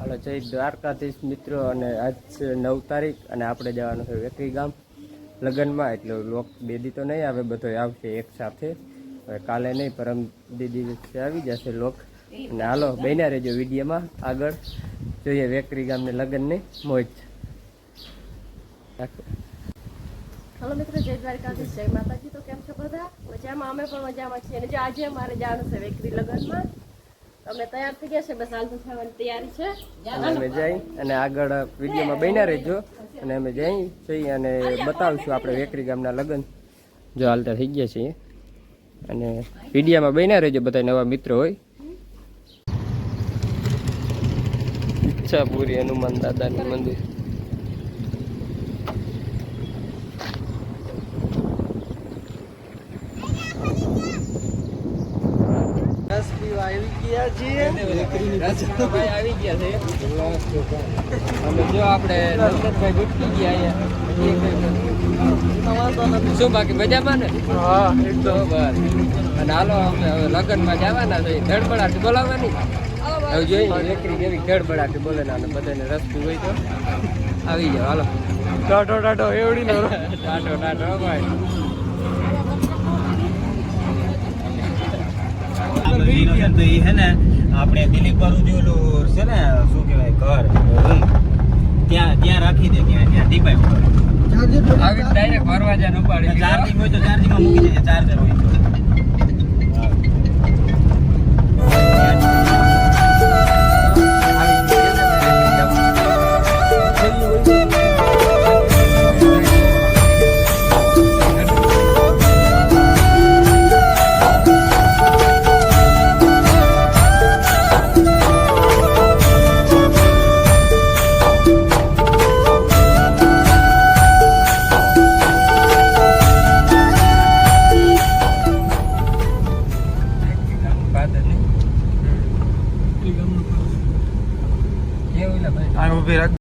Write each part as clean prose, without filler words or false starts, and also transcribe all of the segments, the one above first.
હાલો જય દ્વારકાધીશ મિત્રો, અને આજ છે 9 તારીખ અને આપણે જવાનું છે વેકરી ગામ લગ્નમાં. એટલે લોક બેદી તો નહીં આવે, બધો આવશે એક સાથે. હવે કાલે નહીં, પરમ દીદી આવી જશે લોક. અને હાલો બન્યા રહેજો વિડીયોમાં, આગળ જોઈએ વેકરી ગામને લગ્નની મોજ. હાલો મિત્રો, જય દ્વારકાધીશ, જય માતાજી. તો કેમ છો બધા? મજામાં? અમે પણ મજામાં છીએ. અને જો આજે અમારે જવાનું છે વેકરી લગ્નમાં. અમે તૈયાર થઈ ગયા છે, બસ હાલ તો થવાની તૈયારી છે. અમે જઈ અને આગળ વિડીયોમાં બન્યા રહેજો, અને અમે જઈ અને બતાવીશું આપણે વેકરી ગામના લગ્ન. જો હાલતા થઈ ગયા છીએ, અને વિડીયોમાં બન્યા રહેજો. બધા નવા મિત્રો હોય. ઈચ્છાપુરી હનુમાન દાદાનું મંદિર. આવી ગયા છીએ, આવી ગયા છે. અને જો આપણે નંદનભાઈ ગુટકી ગયા અહીંયા. શું બાકી મજામાં ને? હા એકદમ. અને હાલો અમે હવે લગ્નમાં જવાના છે. ધડબડાટી બોલાવવાની. હવે જોઈએ વેકરી કેવી ધડબડાટી બોલે ને, અને બધાને રસ્તું હોય તો આવી જાવ. હાલો ટાટો ટાટો એવડી નો ટાટો ટાટો ભાઈ. તો એ હે ને આપણે દિલીપ બાજુ ઓલું છે ને, શું કહેવાય, ઘર રૂમ ત્યાં રાખી દે. ત્યાં ટીપાઈ આવી ડાયરેક્ટ ભરવા જાય ઉપાડી. ચાર્જિંગ હોય તો ચાર્જિંગમાં મૂકી દેજે. ચાર્જર હોય તો ઉભી રાખ.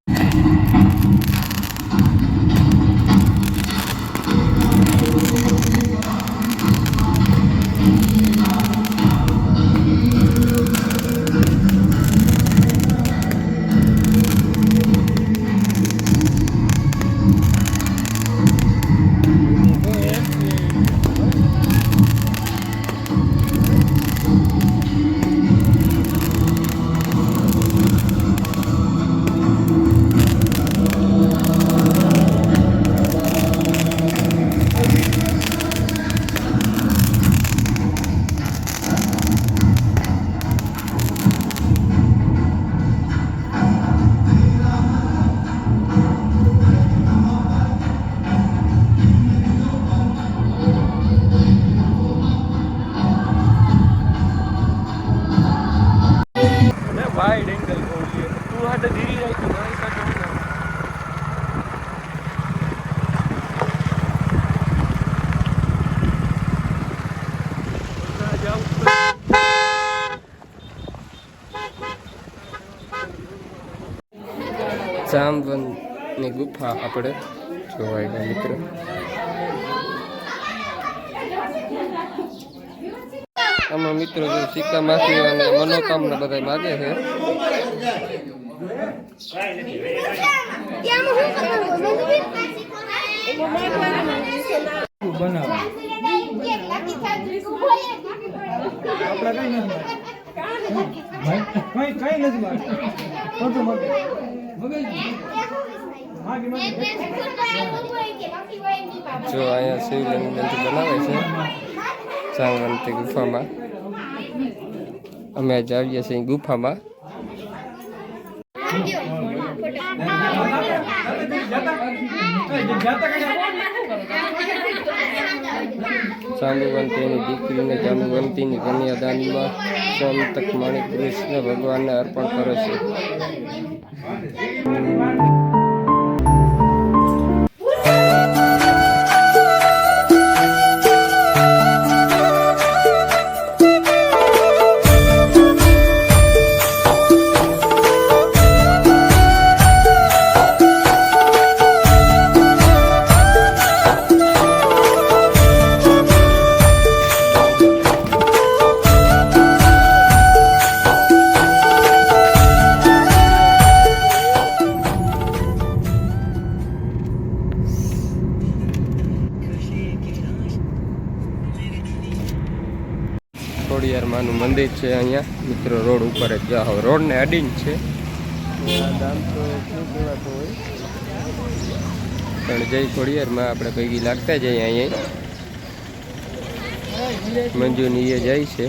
વાઈડ એંગલ બોલીએ તું હાટે ધીરી રાખી મારી કાઢો. જામવંતની ગુફા આપણે જોવાય ગયા મિત્રો. આમાં મિત્રો જો સિક્કા માસી અને મનોકામના બધા માગે છે. જો અહીંયા શિવલિંગ બનાવે છે જામવંતી ગુફામાં. અમે આજે આવીએ છીએ ગુફામાં. જાંબુવંતીની દીકરીને જાંબુવંતીની કન્યાદાનમાં સોમતક માણિક કૃષ્ણ ભગવાનને અર્પણ કરે છે. ખોડિયારમાંનું મંદિર છે અહીંયા મિત્રો, રોડ ઉપર જ જાઓ, રોડને અડીને છે. આ ગામ તો શું કહેવાતું હોય પણ જય ખોડિયારમાં આપણે ભેગી લાગતા જઈએ. અહીંયા મંજુની એ જાય છે.